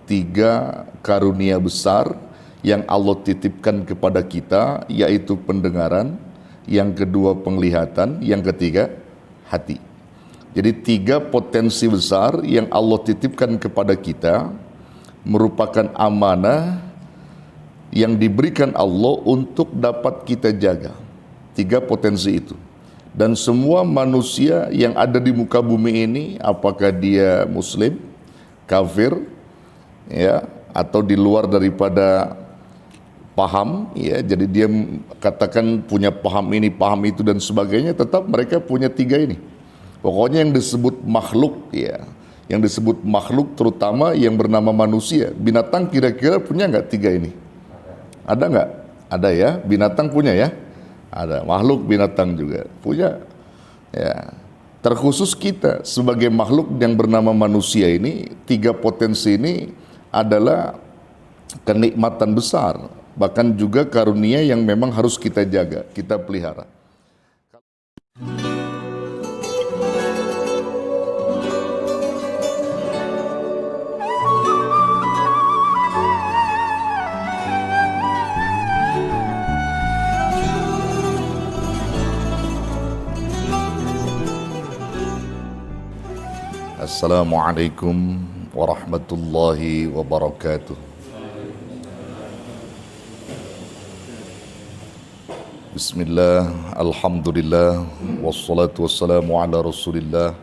tiga karunia besar yang Allah titipkan kepada kita, yaitu pendengaran, yang kedua penglihatan, yang ketiga hati. Jadi tiga potensi besar yang Allah titipkan kepada kita merupakan amanah yang diberikan Allah untuk dapat kita jaga. Tiga potensi itu. Dan semua manusia yang ada di muka bumi ini, apakah dia muslim, kafir, ya, atau di luar daripada paham, ya, jadi dia katakan punya paham ini, paham itu dan sebagainya, tetap mereka punya tiga ini. Pokoknya yang disebut makhluk, ya, yang disebut makhluk terutama yang bernama manusia. Binatang kira-kira punya nggak tiga ini? Ada nggak? Ada ya, binatang punya ya. Ada, makhluk binatang juga punya. Ya. Terkhusus kita sebagai makhluk yang bernama manusia ini, tiga potensi ini adalah kenikmatan besar, bahkan juga karunia yang memang harus kita jaga, kita pelihara. Assalamualaikum warahmatullahi wabarakatuh. Bismillah, alhamdulillah, wassalatu wassalamu ala rasulillah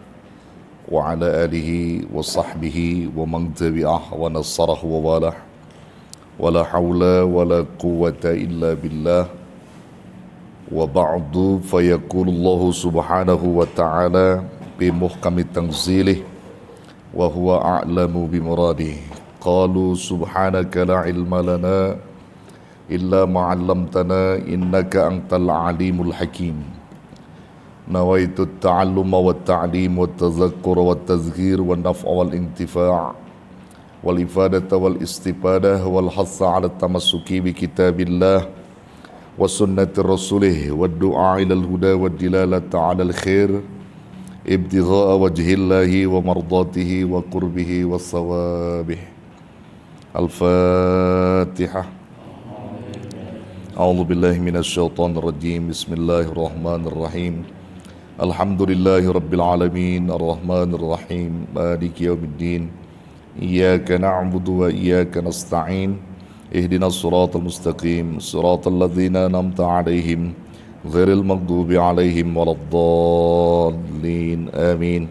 wa ala alihi wa sahbihi wa man tabi'ah wa nasarahu wa walah wa la hawla wa la quwwata illa billah wa ba'du fayaqulullahu subhanahu wa ta'ala bi muhkami tanzilih wa huwa a'lamu bi muradih. Qalu subhanaka la ilma lana illa ma 'allamtana innaka antal alimul hakim. Nawaitu at-ta'alluma wat ta'lim wat tadhakkur wat tazkir wan naf'a wal intifa' wal ifadata wal istifadah wal hassa 'ala tamassuki bi kitabillah wa sunnati rasulih wad du'a ila al-huda wad dilalata 'ala al-khair ibtigha'a wajhillahi wa mardatihi wa qurbihi wa sawabih. Al-Fatihah. A'udzu billahi minasy syaithanir rajim. Bismillahirrahmanirrahim. Alhamdulillahi rabbil alamin arrahmanir rahim maliki yaumiddin. Iyyaka na'budu wa iyyaka nasta'in. Ihdinas siratal mustaqim, siratal ladzina an'amta 'alaihim ghairil maghdubi 'alaihim waladdallin. Amin.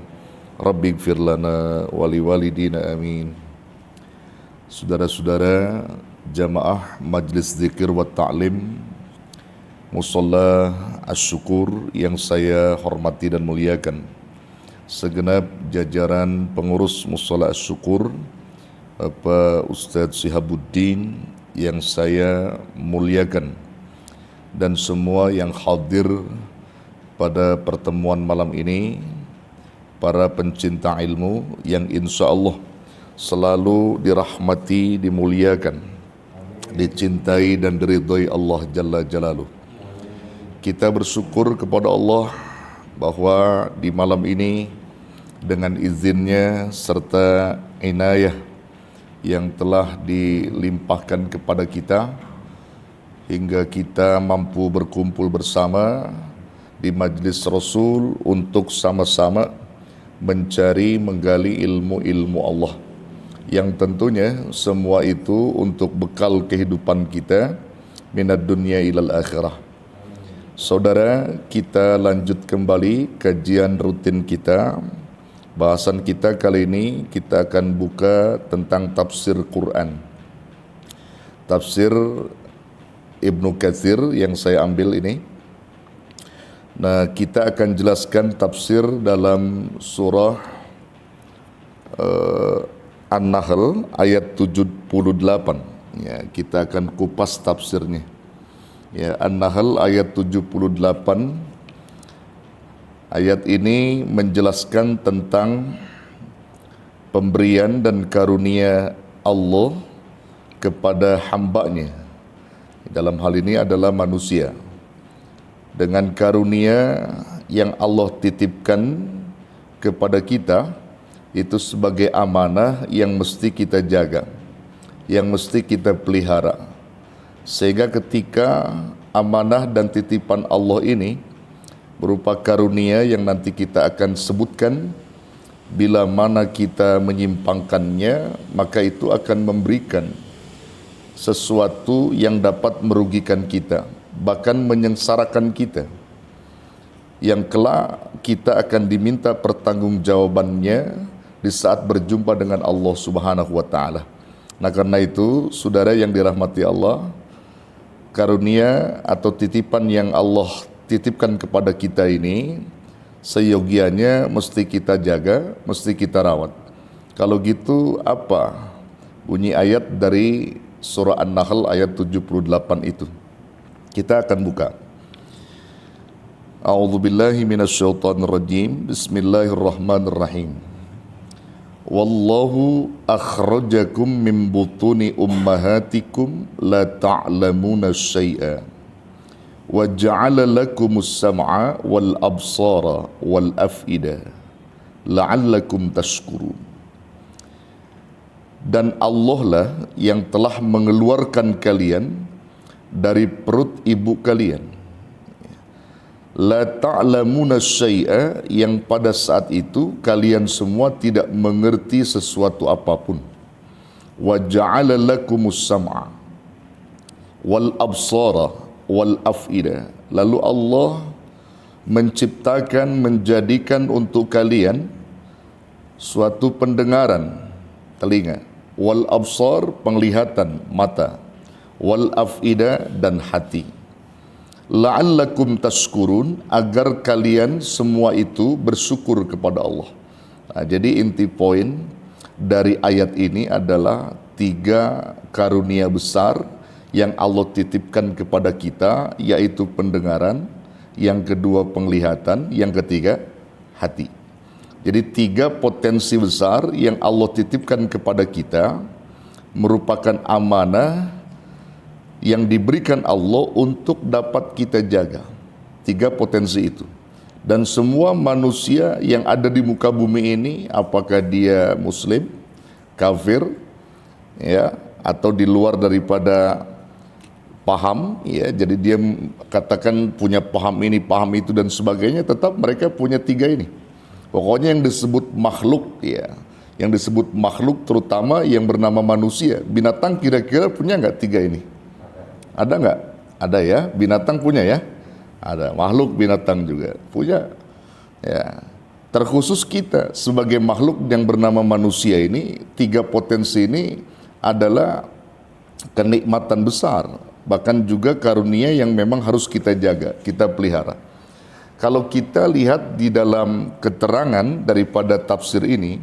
Rabbi ighfir lana wa liwalidina amin. Saudara-saudara jamaah Majlis Zikir wa Ta'lim Musalla Asy-Syukur yang saya hormati dan muliakan, segenap jajaran pengurus Musalla Asy-Syukur, Bapak Ustadz Syihabuddin yang saya muliakan, dan semua yang hadir pada pertemuan malam ini, para pencinta ilmu yang insya Allah selalu dirahmati, dimuliakan, dicintai dan diridhai Allah Jalla Jalaluh. Kita bersyukur kepada Allah bahwa di malam ini dengan izinnya serta inayah yang telah dilimpahkan kepada kita, hingga kita mampu berkumpul bersama di majlis Rasul untuk sama-sama mencari, menggali ilmu-ilmu Allah, yang tentunya semua itu untuk bekal kehidupan kita minad dunya ilal akhirah. Saudara, kita lanjut kembali kajian rutin kita. Bahasan kita kali ini kita akan buka tentang tafsir Quran. Tafsir Ibnu Katsir yang saya ambil ini. Nah, kita akan jelaskan tafsir dalam surah An-Nahl ayat 78. Ya, kita akan kupas tafsirnya. Ya, An-Nahl ayat 78. Ayat ini menjelaskan tentang pemberian dan karunia Allah kepada hamba-Nya. Dalam hal ini adalah manusia. Dengan karunia yang Allah titipkan kepada kita, itu sebagai amanah yang mesti kita jaga. yang mesti kita pelihara. Sehingga ketika amanah dan titipan Allah ini berupa karunia yang nanti kita akan sebutkan, bila mana kita menyimpangkannya, maka itu akan memberikan sesuatu yang dapat merugikan kita, bahkan menyengsarakan kita, yang kelak kita akan diminta pertanggungjawabannya di saat berjumpa dengan Allah Subhanahu wa taala. Nah, karena itu, saudara yang dirahmati Allah, karunia atau titipan yang Allah titipkan kepada kita ini seyogianya mesti kita jaga, mesti kita rawat. Kalau gitu apa bunyi ayat dari surah An-Nahl ayat 78 itu? Kita akan buka. A'udzubillahi minasyaitonirrajim. Bismillahirrahmanirrahim. Wallahu akhrajakum min butuni ummahatikum la ta'lamuna syai'a wa ja'ala lakumus sam'a wal absara wal af'ida la'allakum tashkurun. Dan Allah lah yang telah mengeluarkan kalian dari perut ibu kalian. La ta'lamuna syai'a, yang pada saat itu kalian semua tidak mengerti sesuatu apapun. Wa ja'ala lakumus sam'a wal absara wal af'ida. Lalu Allah menciptakan, menjadikan untuk kalian suatu pendengaran, telinga, wal absar, penglihatan, mata, wal af'ida, dan hati. La'allakum tashkurun, agar kalian semua itu bersyukur kepada Allah. Nah, jadi inti poin dari ayat ini adalah 3 karunia besar yang Allah titipkan kepada kita, yaitu pendengaran, yang kedua penglihatan, yang ketiga hati. Jadi 3 potensi besar yang Allah titipkan kepada kita merupakan amanah yang diberikan Allah untuk dapat kita jaga. 3 potensi itu. Dan semua manusia yang ada di muka bumi ini, apakah dia muslim, kafir, ya, atau di luar daripada paham, ya, jadi dia katakan punya paham ini, paham itu dan sebagainya, tetap mereka punya 3 ini. Pokoknya yang disebut makhluk, ya, yang disebut makhluk terutama yang bernama manusia. Binatang kira-kira punya nggak 3 ini? Ada nggak? Ada ya, binatang punya ya. Ada, makhluk binatang juga punya. Ya, terkhusus kita sebagai makhluk yang bernama manusia ini, 3 potensi ini adalah kenikmatan besar, bahkan juga karunia yang memang harus kita jaga, kita pelihara. Kalau kita lihat di dalam keterangan daripada tafsir ini,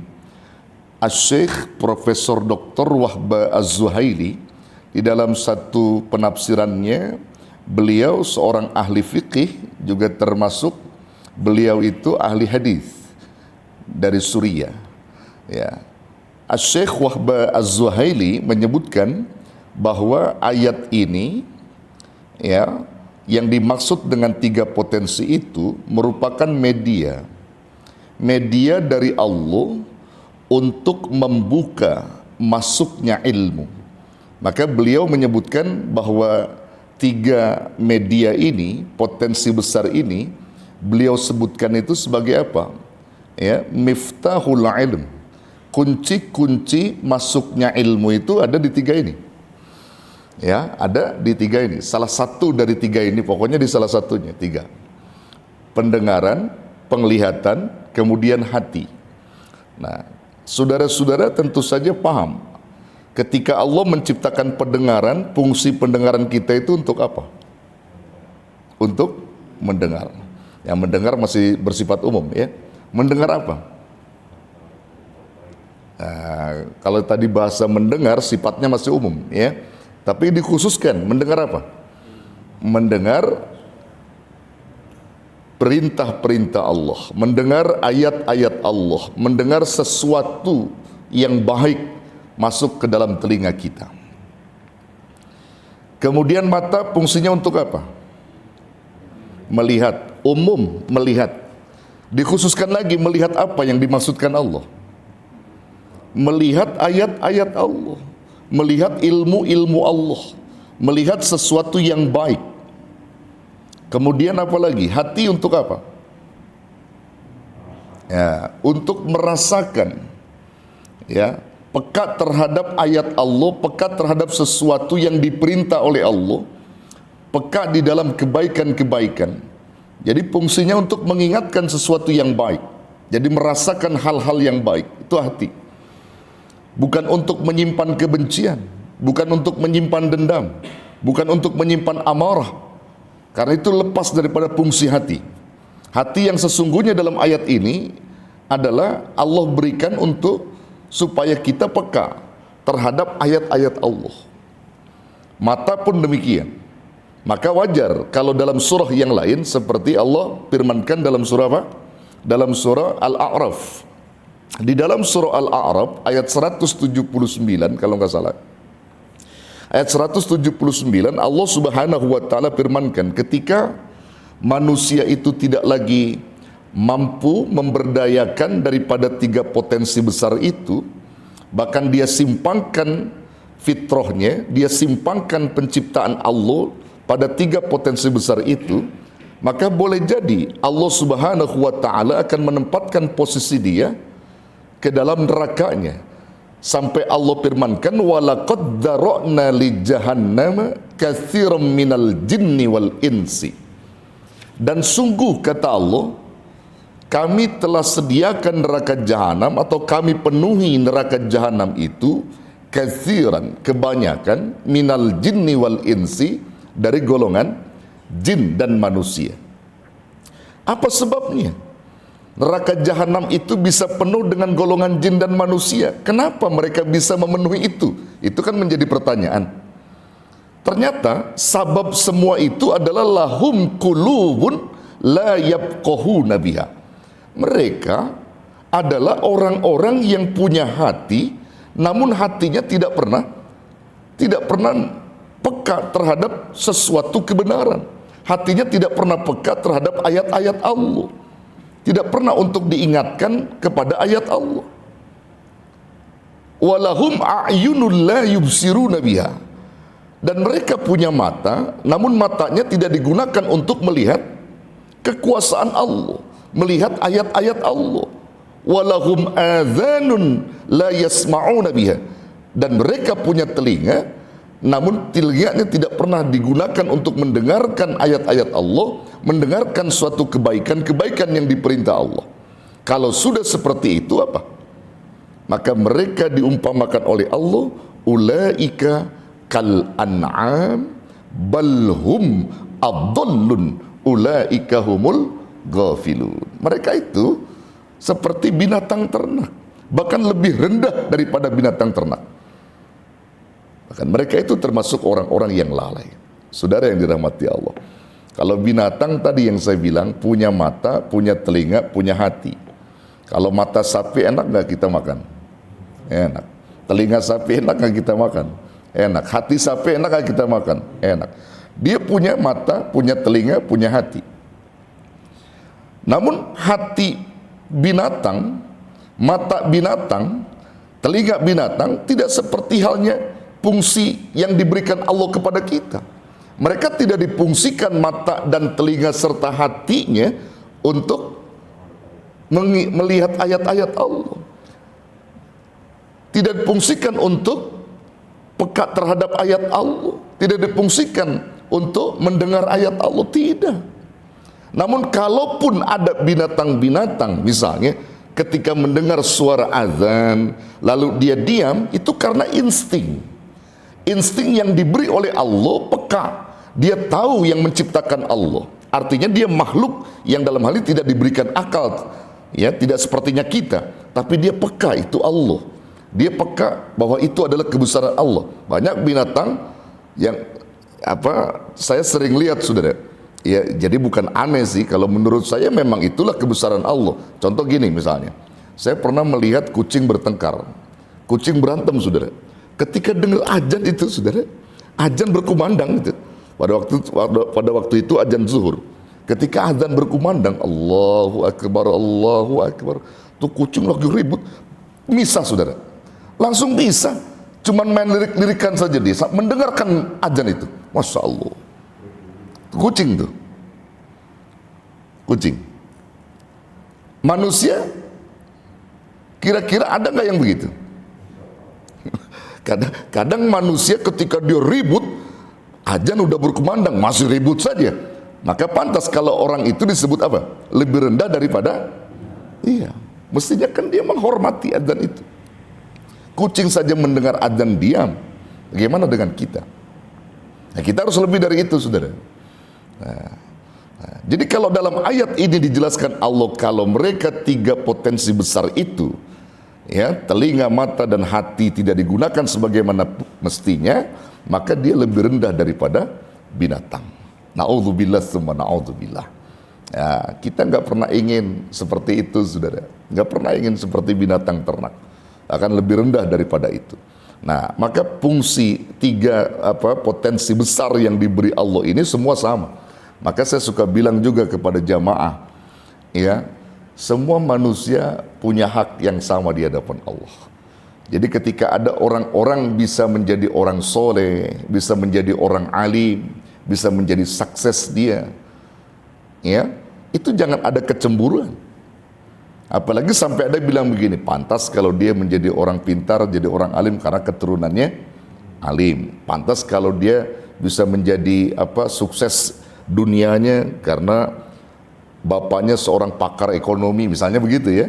Asy-Syaikh Profesor Dr. Wahba Az-Zuhaili di dalam satu penafsirannya, beliau seorang ahli fikih, juga termasuk beliau itu ahli hadis dari Suriah. Ya. Asy-Syaikh Wahba Az-Zuhaili menyebutkan bahwa ayat ini, ya, yang dimaksud dengan 3 potensi itu merupakan media dari Allah untuk membuka masuknya ilmu. Maka beliau menyebutkan bahwa 3 media ini, potensi besar ini, beliau sebutkan itu sebagai apa? Ya, miftahul ilm. Kunci-kunci masuknya ilmu itu ada di 3 ini. Ya, ada di 3 ini. Salah satu dari 3 ini, pokoknya di salah satunya 3. Pendengaran, penglihatan, kemudian hati. Nah, saudara-saudara tentu saja paham, ketika Allah menciptakan pendengaran, fungsi pendengaran kita itu untuk apa? Untuk mendengar. Yang mendengar masih bersifat umum, ya. Mendengar apa? Nah, kalau tadi bahasa mendengar sifatnya masih umum, ya. Tapi dikhususkan mendengar apa? Mendengar perintah-perintah Allah, mendengar ayat-ayat Allah, mendengar sesuatu yang baik masuk ke dalam telinga kita. Kemudian mata fungsinya untuk apa? Melihat, umum melihat. Dikhususkan lagi melihat apa yang dimaksudkan Allah? Melihat ayat-ayat Allah, melihat ilmu-ilmu Allah, melihat sesuatu yang baik. Kemudian apa lagi? Hati untuk apa? Ya, untuk merasakan, ya, peka terhadap ayat Allah, peka terhadap sesuatu yang diperintah oleh Allah, peka di dalam kebaikan-kebaikan. Jadi fungsinya untuk mengingatkan sesuatu yang baik. Jadi merasakan hal-hal yang baik, itu hati. Bukan untuk menyimpan kebencian, bukan untuk menyimpan dendam, bukan untuk menyimpan amarah. Karena itu lepas daripada fungsi hati. Hati yang sesungguhnya dalam ayat ini adalah Allah berikan untuk supaya kita peka terhadap ayat-ayat Allah. Mata pun demikian. Maka wajar kalau dalam surah yang lain seperti Allah firmankan dalam surah apa? Dalam surah Al-A'raf. Di dalam surah Al-A'raf ayat 179 kalau nggak salah. Ayat 179 Allah Subhanahu wa taala firmankan ketika manusia itu tidak lagi mampu memberdayakan daripada 3 potensi besar itu, bahkan dia simpangkan fitrahnya, dia simpangkan penciptaan Allah pada 3 potensi besar itu, maka boleh jadi Allah Subhanahu wa taala akan menempatkan posisi dia ke dalam nerakanya. Sampai Allah firmankan walaqad dzara'na li jahannama katsiran minal jinni wal insi. Dan sungguh kata Allah, kami telah sediakan neraka jahanam atau kami penuhi neraka jahanam itu katsiran, kebanyakan, minal jinni wal insi, dari golongan jin dan manusia. Apa sebabnya? Neraka jahanam itu bisa penuh dengan golongan jin dan manusia. Kenapa mereka bisa memenuhi itu? Itu kan menjadi pertanyaan. Ternyata sabab semua itu adalah lahum qulubun la yafqahuna biha. Mereka adalah orang-orang yang punya hati, namun hatinya tidak pernah peka terhadap sesuatu kebenaran. Hatinya tidak pernah peka terhadap ayat-ayat Allah. Tidak pernah untuk diingatkan kepada ayat Allah. Walahum a'yunul la yubsiruna biha. Dan mereka punya mata, namun matanya tidak digunakan untuk melihat kekuasaan Allah, melihat ayat-ayat Allah. Walahum adhanun la yasma'una biha. Dan mereka punya telinga, namun telinganya tidak pernah digunakan untuk mendengarkan ayat-ayat Allah, mendengarkan suatu kebaikan-kebaikan yang diperintah Allah. Kalau sudah seperti itu apa? Maka mereka diumpamakan oleh Allah, ulaika kal an'am balhum adallun ulaika humul ghafilun. Mereka itu seperti binatang ternak, bahkan lebih rendah daripada binatang ternak. Bahkan mereka itu termasuk orang-orang yang lalai. Saudara yang dirahmati Allah, kalau binatang tadi yang saya bilang punya mata, punya telinga, punya hati. Kalau mata sapi enak nggak kita makan? Enak. Telinga sapi enak nggak kita makan? Enak. Hati sapi enak nggak kita makan? Enak. Dia punya mata, punya telinga, punya hati. Namun hati binatang, mata binatang, telinga binatang tidak seperti halnya fungsi yang diberikan Allah kepada kita. Mereka tidak difungsikan mata dan telinga serta hatinya untuk melihat ayat-ayat Allah. Tidak difungsikan untuk peka terhadap ayat Allah. Tidak difungsikan untuk mendengar ayat Allah. Tidak. Namun kalaupun ada binatang-binatang misalnya ketika mendengar suara azan lalu dia diam, itu karena insting. Insting yang diberi oleh Allah peka. Dia tahu yang menciptakan Allah. Artinya dia makhluk yang dalam hal ini tidak diberikan akal, ya, tidak sepertinya kita, tapi dia peka, itu Allah. Dia peka bahwa itu adalah kebesaran Allah. Banyak binatang yang saya sering lihat, saudara. Ya, jadi bukan aneh sih, kalau menurut saya memang itulah kebesaran Allah. Contoh gini misalnya, saya pernah melihat kucing bertengkar, kucing berantem, saudara. Ketika dengar azan itu, saudara, azan berkumandang itu. Pada waktu itu azan zuhur. Ketika azan berkumandang, Allahu Akbar, Allahu Akbar, tuh kucing lagi ribut, misah, saudara. Langsung misah. Cuman main lirik-lirikan saja dia, mendengarkan azan itu. Masya Allah. Kucing tuh. Kucing. Manusia, kira-kira ada nggak yang begitu? Kadang manusia ketika dia ribut, azan udah berkumandang, masih ribut saja. Maka pantas kalau orang itu disebut apa? Lebih rendah daripada, iya. Mestinya kan dia menghormati azan itu. Kucing saja mendengar azan diam. Bagaimana dengan kita? Nah, kita harus lebih dari itu, saudara. Jadi kalau dalam ayat ini dijelaskan Allah, kalau mereka tiga potensi besar itu, ya, telinga, mata, dan hati tidak digunakan sebagaimana mestinya, maka dia lebih rendah daripada binatang. Na'udzubillah summa na'udzubillah. Ya, kita nggak pernah ingin seperti itu, saudara. Nggak pernah ingin seperti binatang ternak. Akan lebih rendah daripada itu. Nah, maka fungsi tiga potensi besar yang diberi Allah ini semua sama. Maka saya suka bilang juga kepada jamaah, ya, semua manusia punya hak yang sama di hadapan Allah. Jadi ketika ada orang-orang bisa menjadi orang soleh, bisa menjadi orang alim, bisa menjadi sukses dia, ya, itu jangan ada kecemburuan. Apalagi sampai ada bilang begini, pantas kalau dia menjadi orang pintar, jadi orang alim karena keturunannya alim. Pantas kalau dia bisa menjadi sukses dunianya karena bapaknya seorang pakar ekonomi, misalnya begitu ya.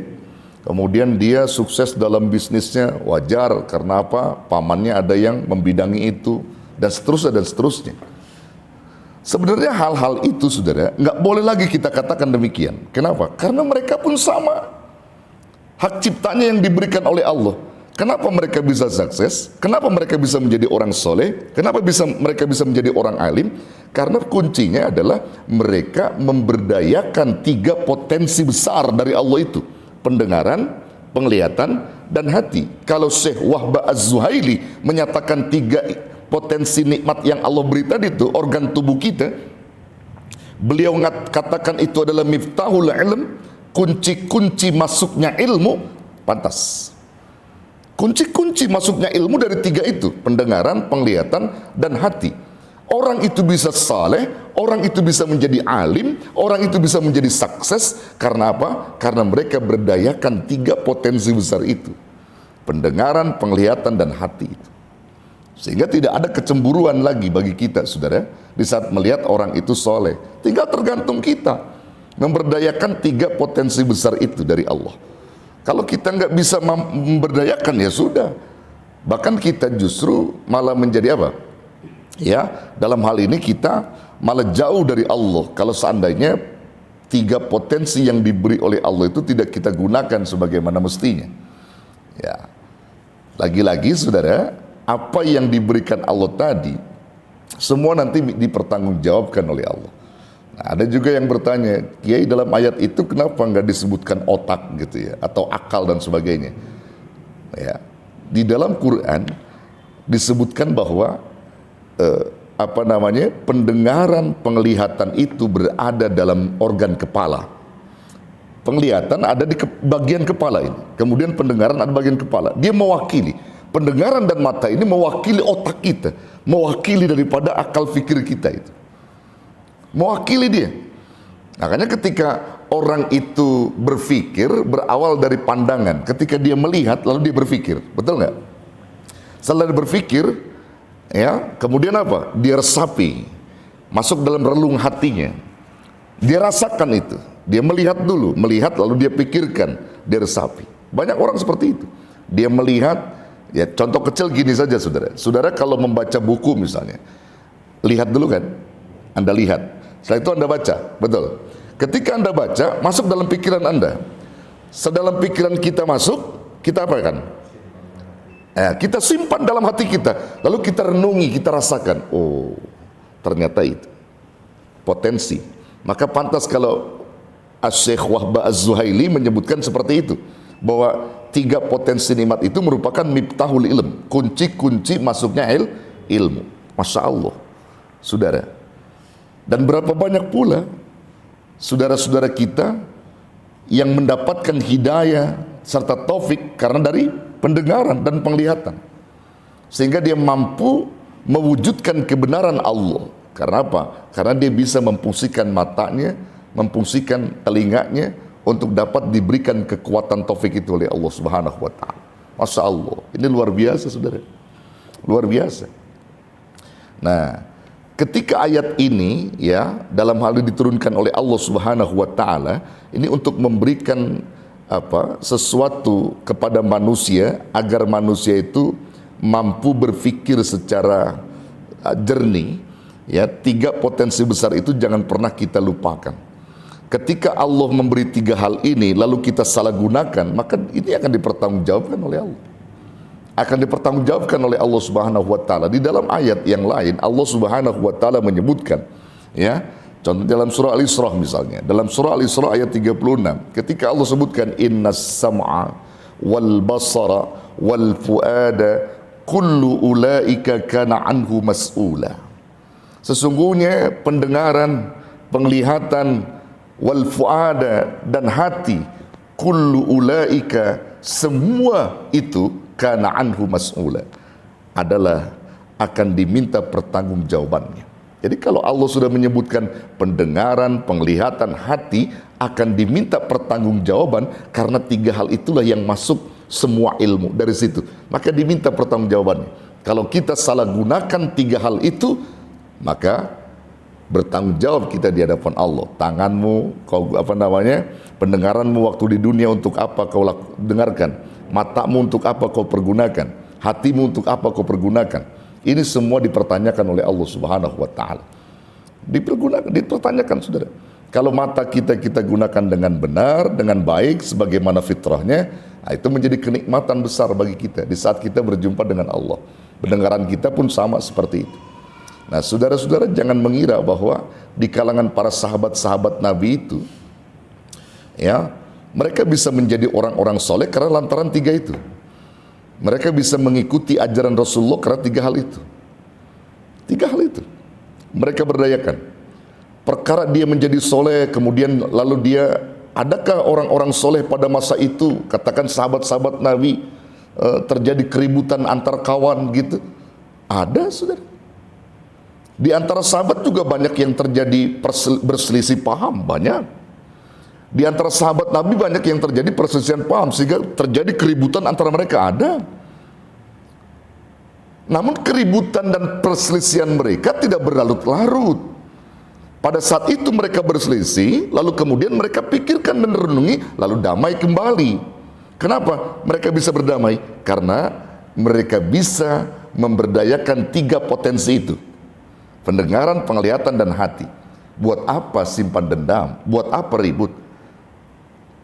Kemudian dia sukses dalam bisnisnya, wajar karena apa? Pamannya ada yang membidangi itu, dan seterusnya dan seterusnya. Sebenarnya hal-hal itu, saudara, nggak boleh lagi kita katakan demikian. Kenapa? Karena mereka pun sama. Hak ciptanya yang diberikan oleh Allah. Kenapa mereka bisa sukses? Kenapa mereka bisa menjadi orang soleh? Kenapa mereka bisa menjadi orang alim? Karena kuncinya adalah mereka memberdayakan tiga potensi besar dari Allah itu. Pendengaran, penglihatan, dan hati. Kalau Syekh Wahbah Az-Zuhaili menyatakan tiga potensi nikmat yang Allah beri tadi itu, organ tubuh kita, beliau katakan itu adalah miftahul ilm, kunci-kunci masuknya ilmu, pantas. Kunci-kunci masuknya ilmu dari tiga itu, pendengaran, penglihatan, dan hati. Orang itu bisa saleh, orang itu bisa menjadi alim, orang itu bisa menjadi sukses, karena apa? Karena mereka berdayakan tiga potensi besar itu, pendengaran, penglihatan, dan hati itu. Sehingga tidak ada kecemburuan lagi bagi kita, saudara, di saat melihat orang itu soleh. Tinggal tergantung kita memberdayakan tiga potensi besar itu dari Allah. Kalau kita nggak bisa memberdayakan, ya sudah. Bahkan kita justru malah menjadi apa? Ya, dalam hal ini kita malah jauh dari Allah. Kalau seandainya tiga potensi yang diberi oleh Allah itu tidak kita gunakan sebagaimana mestinya. Ya, lagi-lagi, saudara, apa yang diberikan Allah tadi semua nanti dipertanggungjawabkan oleh Allah. Nah, ada juga yang bertanya, Kiai, dalam ayat itu kenapa nggak disebutkan otak gitu ya, atau akal dan sebagainya? Ya, di dalam Quran disebutkan bahwa pendengaran, penglihatan itu berada dalam organ kepala. Penglihatan ada di bagian kepala ini, kemudian pendengaran ada bagian kepala. Dia mewakili. Pendengaran dan mata ini mewakili otak kita, mewakili daripada akal fikir kita itu, mewakili dia. Makanya ketika orang itu berpikir berawal dari pandangan, ketika dia melihat lalu dia berpikir, betul nggak? Setelah dia berpikir, ya, kemudian apa? Dia resapi, masuk dalam relung hatinya, dia rasakan itu, dia melihat dulu, melihat lalu dia pikirkan, dia resapi. Banyak orang seperti itu, dia melihat. Ya, contoh kecil gini saja, saudara. Saudara kalau membaca buku misalnya, lihat dulu kan, Anda lihat. Setelah itu Anda baca, betul. Ketika Anda baca, masuk dalam pikiran Anda. Sedalam pikiran kita masuk, kita apa kan? Kita simpan dalam hati kita. Lalu kita renungi, kita rasakan. Oh, ternyata itu potensi. Maka pantas kalau Syekh Wahbah Az-Zuhaili menyebutkan seperti itu, bahwa tiga potensi nikmat itu merupakan miftahul ilm, kunci-kunci masuknya ilmu. Masya Allah, saudara. Dan berapa banyak pula saudara-saudara kita yang mendapatkan hidayah serta taufik karena dari pendengaran dan penglihatan. sehingga dia mampu mewujudkan kebenaran Allah. Karena apa? Karena dia bisa memfungsikan matanya, memfungsikan telinganya untuk dapat diberikan kekuatan taufik itu oleh Allah Subhanahu wa taala. Masya Allah, ini luar biasa saudara, luar biasa. Nah, ketika ayat ini ya dalam hal ini diturunkan oleh Allah Subhanahu wa taala, ini untuk memberikan sesuatu kepada manusia agar manusia itu mampu berpikir secara jernih. Ya, 3 potensi besar itu jangan pernah kita lupakan. Ketika Allah memberi 3 hal ini lalu kita salah gunakan, maka ini akan dipertanggungjawabkan oleh Allah. Akan dipertanggungjawabkan oleh Allah Subhanahu wa taala. Di dalam ayat yang lain Allah Subhanahu wa taala menyebutkan, ya, contoh dalam surah Al-Isra misalnya. Dalam surah Al-Isra ayat 36, ketika Allah sebutkan innas sam'a wal basara wal fuada kullu ulaika kana anhu mas'ula. Sesungguhnya pendengaran, penglihatan, wal fuada dan hati, kullu ulaika, semua itu kana anhu mas'ula, adalah akan diminta pertanggungjawabannya. Jadi kalau Allah sudah menyebutkan pendengaran, penglihatan, hati akan diminta pertanggungjawaban, karena 3 hal itulah yang masuk semua ilmu dari situ, maka diminta pertanggungjawabannya. Kalau kita salah gunakan 3 hal itu, maka bertanggung jawab kita di hadapan Allah. Tanganmu, pendengaranmu waktu di dunia untuk apa kau dengarkan, matamu untuk apa kau pergunakan, hatimu untuk apa kau pergunakan. Ini semua dipertanyakan oleh Allah Subhanahu wa taala. Dipertanyakan saudara. Kalau mata kita gunakan dengan benar, dengan baik sebagaimana fitrahnya, nah itu menjadi kenikmatan besar bagi kita di saat kita berjumpa dengan Allah. Pendengaran kita pun sama seperti itu. Nah, saudara-saudara jangan mengira bahwa di kalangan para sahabat-sahabat Nabi itu, ya, mereka bisa menjadi orang-orang soleh karena lantaran 3 itu. Mereka bisa mengikuti ajaran Rasulullah karena 3 hal itu. 3 hal itu mereka berdayakan. Perkara dia menjadi soleh, kemudian lalu dia, adakah orang-orang soleh pada masa itu? Katakan sahabat-sahabat Nabi terjadi keributan antar kawan gitu. Ada, saudara. Di antara sahabat juga banyak yang terjadi berselisih paham, banyak. Di antara sahabat Nabi banyak yang terjadi perselisihan paham sehingga terjadi keributan antara mereka, ada. Namun keributan dan perselisihan mereka tidak berlarut-larut. Pada saat itu mereka berselisih, lalu kemudian mereka pikirkan dan renungi, lalu damai kembali. Kenapa mereka bisa berdamai? Karena mereka bisa memberdayakan 3 potensi itu. Pendengaran, penglihatan, dan hati. Buat apa simpan dendam? Buat apa ribut?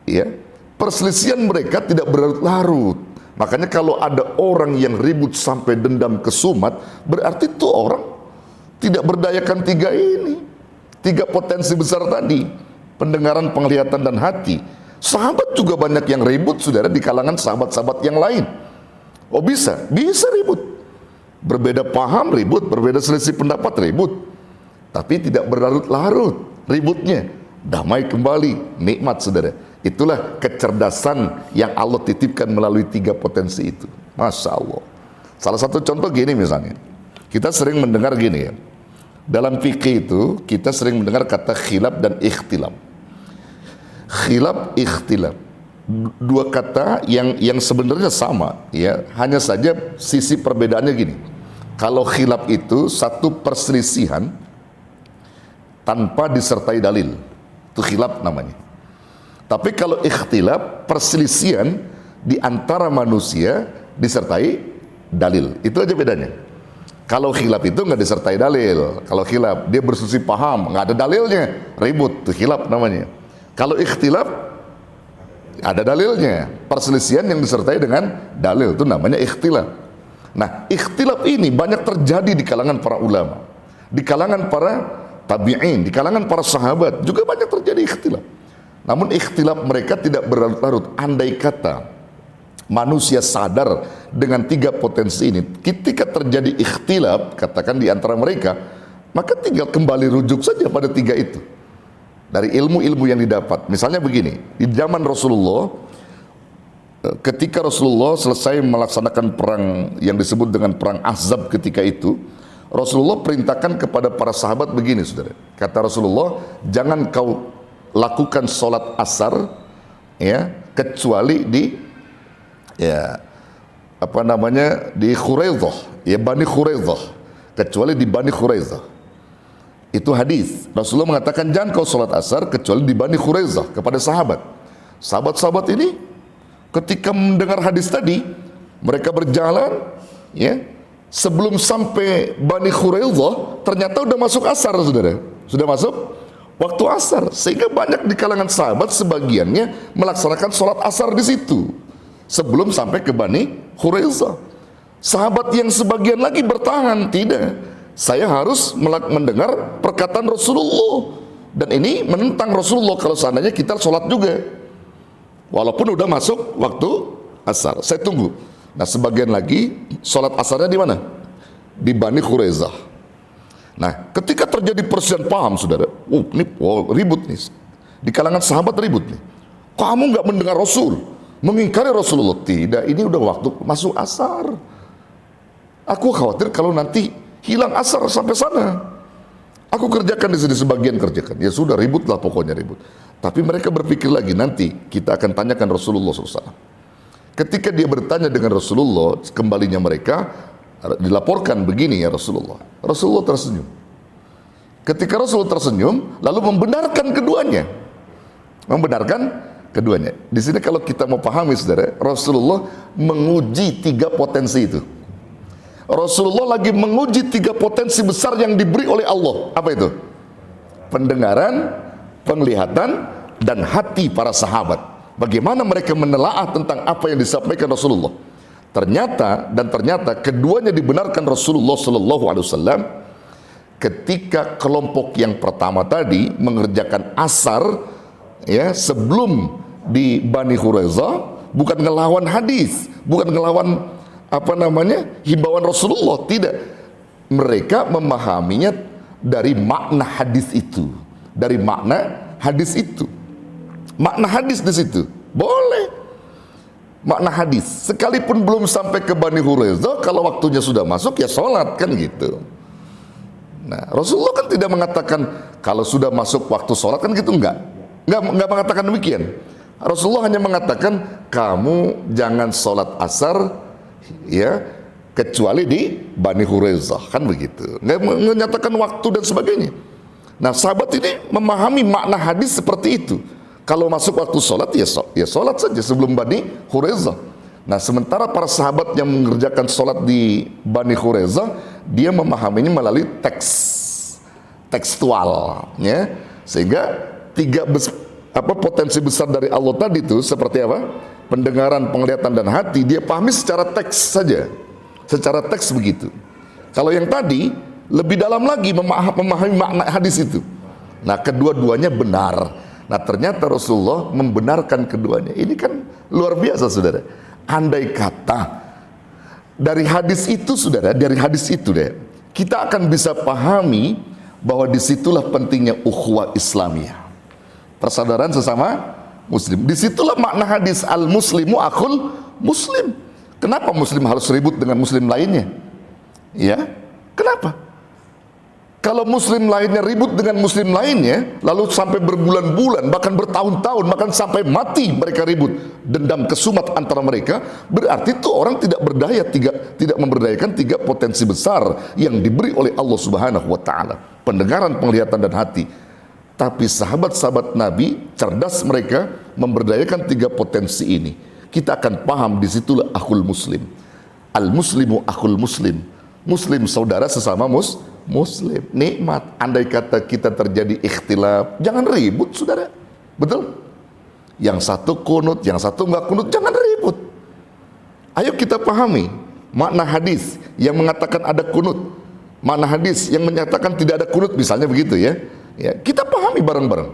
Ya, perselisihan mereka tidak berlarut-larut. Makanya kalau ada orang yang ribut sampai dendam kesumat, berarti itu orang tidak berdayakan 3 ini. 3 potensi besar tadi. Pendengaran, penglihatan, dan hati. Sahabat juga banyak yang ribut, saudara, di kalangan sahabat-sahabat yang lain. Oh bisa? Bisa ribut. Berbeda paham ribut, berbeda selisih pendapat ribut, tapi tidak berlarut-larut ributnya, damai kembali, nikmat saudara. Itulah kecerdasan yang Allah titipkan melalui 3 potensi itu. Masya Allah. Salah satu contoh gini misalnya, kita sering mendengar gini ya, dalam fikih itu kita sering mendengar kata khilaf dan ikhtilaf. Khilaf, ikhtilaf, 2 kata yang sebenarnya sama, ya, hanya saja sisi perbedaannya gini. Kalau khilaf itu satu perselisihan tanpa disertai dalil, itu khilaf namanya. Tapi kalau ikhtilaf, perselisihan di antara manusia disertai dalil, itu aja bedanya. Kalau khilaf itu nggak disertai dalil. Kalau khilaf dia berselisih paham, nggak ada dalilnya, ribut, itu khilaf namanya. Kalau ikhtilaf ada dalilnya, perselisihan yang disertai dengan dalil, itu namanya ikhtilaf. Nah, ikhtilaf ini banyak terjadi di kalangan para ulama, di kalangan para tabi'in, di kalangan para sahabat juga banyak terjadi ikhtilaf. Namun ikhtilaf mereka tidak berlarut-larut. Andai kata manusia sadar dengan 3 potensi ini, ketika terjadi ikhtilaf, katakan di antara mereka, maka tinggal kembali rujuk saja pada 3 itu. Dari ilmu-ilmu yang didapat. Misalnya begini, di zaman Rasulullah, ketika Rasulullah selesai melaksanakan perang yang disebut dengan perang Ahzab ketika itu, Rasulullah perintahkan kepada para sahabat begini, saudara. Kata Rasulullah, jangan kau lakukan sholat asar, ya, kecuali di, ya, apa namanya, di Khuraidah, ya, Bani Khuraidah, kecuali di Bani Khuraidah. Itu hadis. Rasulullah mengatakan jangan kau sholat asar kecuali di Bani Khuraidah kepada sahabat. Sahabat-sahabat ini ketika mendengar hadis tadi, mereka berjalan, ya. Sebelum sampai Bani Khuraidah, ternyata udah masuk asar, saudara. Sudah masuk waktu asar, sehingga banyak di kalangan sahabat sebagiannya melaksanakan sholat asar di situ sebelum sampai ke Bani Khuraidah. Sahabat yang sebagian lagi bertahan, tidak, saya harus mendengar perkataan Rasulullah, dan ini menentang Rasulullah kalau seandainya kita sholat juga walaupun udah masuk waktu asar. Saya tunggu. Nah, sebagian lagi sholat asarnya di mana? Di Bani Khuraidah. Nah, ketika terjadi perselisihan paham, saudara, ini ribut nih, di kalangan sahabat ribut nih. Kamu nggak mendengar Rasul, mengingkari Rasulullah. Tidak, ini udah waktu masuk asar. Aku khawatir kalau nanti hilang asar sampai sana. Aku kerjakan di sini, sebagian kerjakan. Ya sudah, ributlah, pokoknya ribut. Tapi mereka berpikir lagi, nanti kita akan tanyakan Rasulullah SAW. Ketika dia bertanya dengan Rasulullah, kembalinya mereka dilaporkan begini, ya Rasulullah. Rasulullah tersenyum. Ketika Rasulullah tersenyum, lalu membenarkan keduanya. Membenarkan keduanya. Di sini kalau kita mau pahami, saudara, Rasulullah menguji 3 potensi itu. Rasulullah lagi menguji 3 potensi besar yang diberi oleh Allah. Apa itu? Pendengaran, penglihatan, dan hati para sahabat. Bagaimana mereka menelaah tentang apa yang disampaikan Rasulullah. Ternyata keduanya dibenarkan Rasulullah SAW ketika kelompok yang pertama tadi mengerjakan asar, ya, sebelum di Bani Khuraidah, bukan ngelawan hadis, bukan ngelawan apa namanya, himbauan Rasulullah, tidak. Mereka memahaminya dari makna hadis itu, dari makna hadis itu. Makna hadis di situ boleh, makna hadis sekalipun belum sampai ke Bani Khuraidah, kalau waktunya sudah masuk ya sholat, kan gitu. Nah, Rasulullah kan tidak mengatakan kalau sudah masuk waktu sholat, kan gitu, enggak mengatakan demikian. Rasulullah hanya mengatakan kamu jangan sholat asar, ya, kecuali di Bani Khuraidah, kan begitu. Enggak menyatakan waktu dan sebagainya. Nah, sahabat ini memahami makna hadis seperti itu. Kalau masuk waktu sholat, ya sholat saja sebelum Bani Khuraidah. Nah, sementara para sahabat yang mengerjakan sholat di Bani Khuraidah, dia memahaminya melalui tekstual, ya. Sehingga 3 potensi besar dari Allah tadi itu seperti apa? Pendengaran, penglihatan, dan hati, dia pahami secara teks saja, secara teks begitu. Kalau yang tadi lebih dalam lagi memahami makna hadis itu. Nah, kedua-duanya benar. Nah, ternyata Rasulullah membenarkan keduanya. Ini kan luar biasa, saudara. Andai kata dari hadis itu, saudara, dari hadis itu deh, kita akan bisa pahami bahwa disitulah pentingnya ukhuwah Islamiyah, persaudaraan sesama Muslim. Disitulah makna hadis al-muslimu akhul muslim. Kenapa Muslim harus ribut dengan Muslim lainnya? Ya, kenapa? Kalau Muslim lainnya ribut dengan Muslim lainnya, lalu sampai berbulan-bulan, bahkan bertahun-tahun, bahkan sampai mati mereka ribut, dendam kesumat antara mereka, berarti itu orang tidak berdaya, tidak memberdayakan 3 potensi besar yang diberi oleh Allah Subhanahu wa Ta'ala: pendengaran, penglihatan, dan hati. Tapi sahabat-sahabat Nabi cerdas, mereka memberdayakan 3 potensi ini. Kita akan paham disitulah akhul muslim. Al-muslimu akhul muslim. Muslim saudara sesama Muslim. Nikmat. Andai kata kita terjadi ikhtilaf, jangan ribut, saudara. Betul? Yang satu kunut, yang satu enggak kunut, jangan ribut. Ayo kita pahami makna hadis yang mengatakan ada kunut, makna hadis yang menyatakan tidak ada kunut, misalnya begitu, ya. Ya, kita pahami bareng-bareng.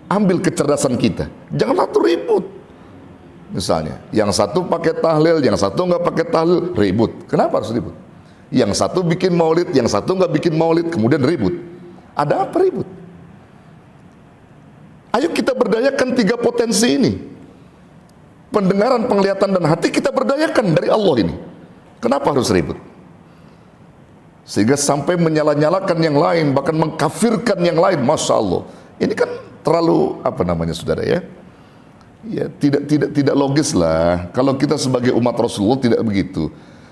Ambil kecerdasan kita. Jangan satu ribut. Misalnya, yang satu pakai tahlil, yang satu enggak pakai tahlil, ribut. Kenapa harus ribut? Yang satu bikin maulid, yang satu nggak bikin maulid, kemudian ribut. Ada apa ribut? Ayo kita berdayakan 3 potensi ini. pendengaran, penglihatan dan hati kita berdayakan dari Allah ini. Kenapa harus ribut? Sehingga sampai menyalah-nyalakan yang lain, bahkan mengkafirkan yang lain. Masya Allah, ini kan terlalu apa namanya saudara ya? Ya tidak logis lah. Kalau kita sebagai umat Rasulullah tidak begitu.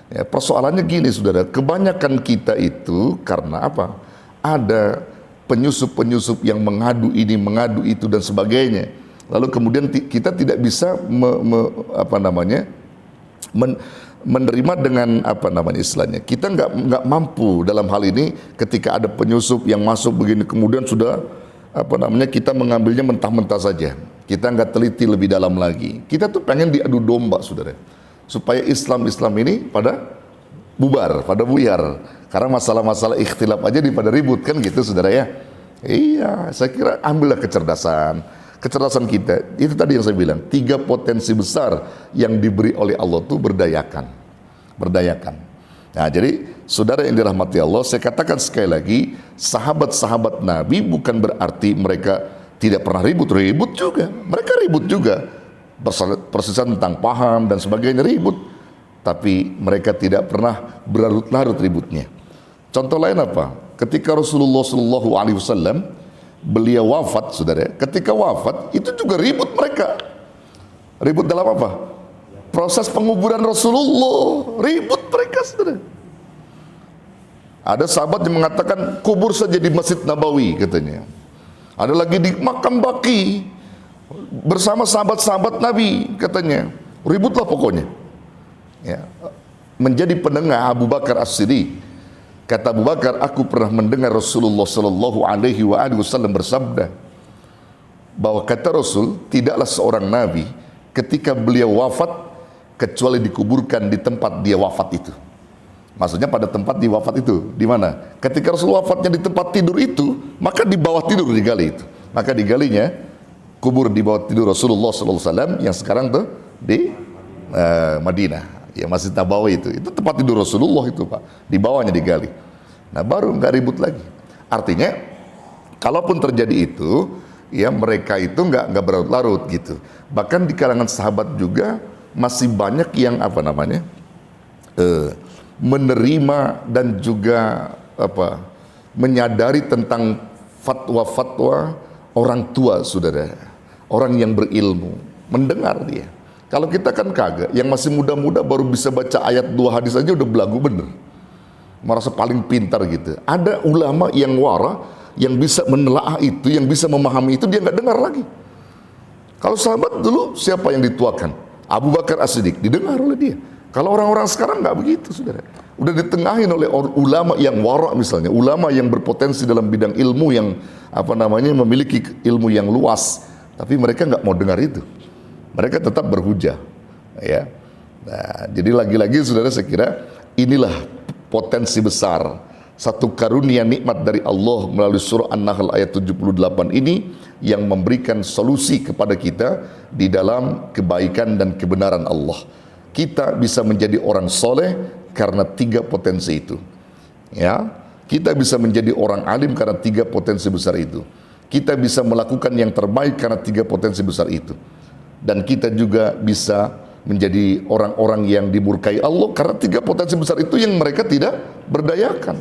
Ya, persoalannya gini saudara, kebanyakan kita itu karena apa? Ada penyusup-penyusup yang mengadu ini, mengadu itu dan sebagainya. Lalu kemudian kita tidak bisa menerima dengan apa namanya istilahnya. Kita nggak mampu dalam hal ini ketika ada penyusup yang masuk begini kemudian sudah apa namanya kita mengambilnya mentah-mentah saja. Kita nggak teliti lebih dalam lagi. Kita tuh pengen diadu domba saudara, supaya Islam ini pada bubar, pada buyar. Karena masalah-masalah ikhtilaf aja pada ribut kan gitu saudara ya. Iya, saya kira ambillah kecerdasan kita. Itu tadi yang saya bilang, 3 potensi besar yang diberi oleh Allah itu berdayakan. Nah, jadi saudara yang dirahmati Allah, saya katakan sekali lagi, sahabat-sahabat Nabi bukan berarti mereka tidak pernah ribut juga. Mereka ribut juga, persisan tentang paham dan sebagainya ribut. Tapi mereka tidak pernah berlarut-larut ributnya. Contoh lain apa? Ketika Rasulullah SAW beliau wafat, saudara, ketika wafat itu juga ribut mereka. Ribut dalam apa? Proses penguburan Rasulullah, ribut mereka, saudara. Ada sahabat yang mengatakan kubur saja di Masjid Nabawi katanya. Ada lagi di makam Baqi bersama sahabat-sahabat Nabi katanya. Ributlah pokoknya. Ya. Menjadi penengah Abu Bakar As-Siddiq. Kata Abu Bakar, aku pernah mendengar Rasulullah Sallallahu Alaihi Wasallam bersabda bahwa kata Rasul, tidaklah seorang Nabi ketika beliau wafat kecuali dikuburkan di tempat dia wafat itu. Maksudnya pada tempat di wafat itu, di mana? Ketika Rasul wafatnya di tempat tidur itu, maka di bawah tidur digali itu. Maka digalinya kubur di bawah tidur Rasulullah Sallallahu Alaihi Wasallam yang sekarang tuh di Madinah. Ya Masjid Nabawi itu tempat tidur Rasulullah itu Pak, di bawahnya digali. Nah baru nggak ribut lagi. Artinya, kalaupun terjadi itu, ya mereka itu nggak berlarut-larut gitu. Bahkan di kalangan sahabat juga masih banyak yang apa namanya menerima dan juga apa menyadari tentang fatwa-fatwa orang tua saudara, orang yang berilmu, mendengar dia. Kalau kita kan kagak, yang masih muda-muda baru bisa baca ayat 2 hadis aja udah belagu bener, merasa paling pintar gitu. Ada ulama yang wara, yang bisa menelaah itu, yang bisa memahami itu, dia nggak dengar lagi. Kalau sahabat dulu siapa yang dituakan? Abu Bakar As-Siddiq, didengar oleh dia. Kalau orang-orang sekarang nggak begitu, saudara. Udah ditengahin oleh ulama yang wara misalnya, ulama yang berpotensi dalam bidang ilmu yang apa namanya memiliki ilmu yang luas, tapi mereka nggak mau dengar itu. Mereka tetap berhujah, ya. Nah, jadi lagi-lagi saudara saya kira inilah potensi besar, satu karunia nikmat dari Allah melalui surah An-Nahl ayat 78 ini yang memberikan solusi kepada kita di dalam kebaikan dan kebenaran Allah. Kita bisa menjadi orang soleh karena 3 potensi itu. Ya, kita bisa menjadi orang alim karena 3 potensi besar itu. Kita bisa melakukan yang terbaik karena 3 potensi besar itu. Dan kita juga bisa menjadi orang-orang yang dimurkai Allah karena 3 potensi besar itu yang mereka tidak berdayakan.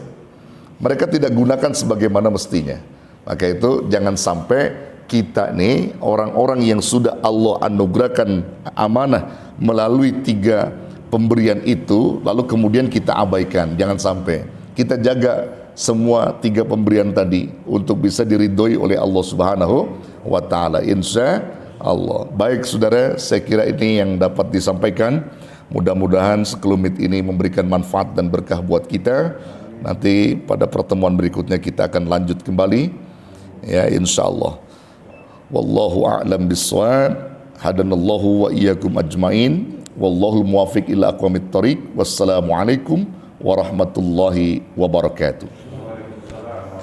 Mereka tidak gunakan sebagaimana mestinya. Maka itu jangan sampai kita nih orang-orang yang sudah Allah anugerahkan amanah melalui 3 pemberian itu lalu kemudian kita abaikan. Jangan sampai. Kita jaga semua 3 pemberian tadi untuk bisa diridhoi oleh Allah Subhanahu wa taala. Insya Allah. Baik saudara, saya kira ini yang dapat disampaikan. Mudah-mudahan sekelumit ini memberikan manfaat dan berkah buat kita. Nanti pada pertemuan berikutnya kita akan lanjut kembali, ya insyaallah. Wallahu a'lam bishawab. Hadanallahu wa iyyakum ajmain. Wallahu muwaffiq ila aqwamit thoriq. Wassalamualaikum warahmatullahi wabarakatuh.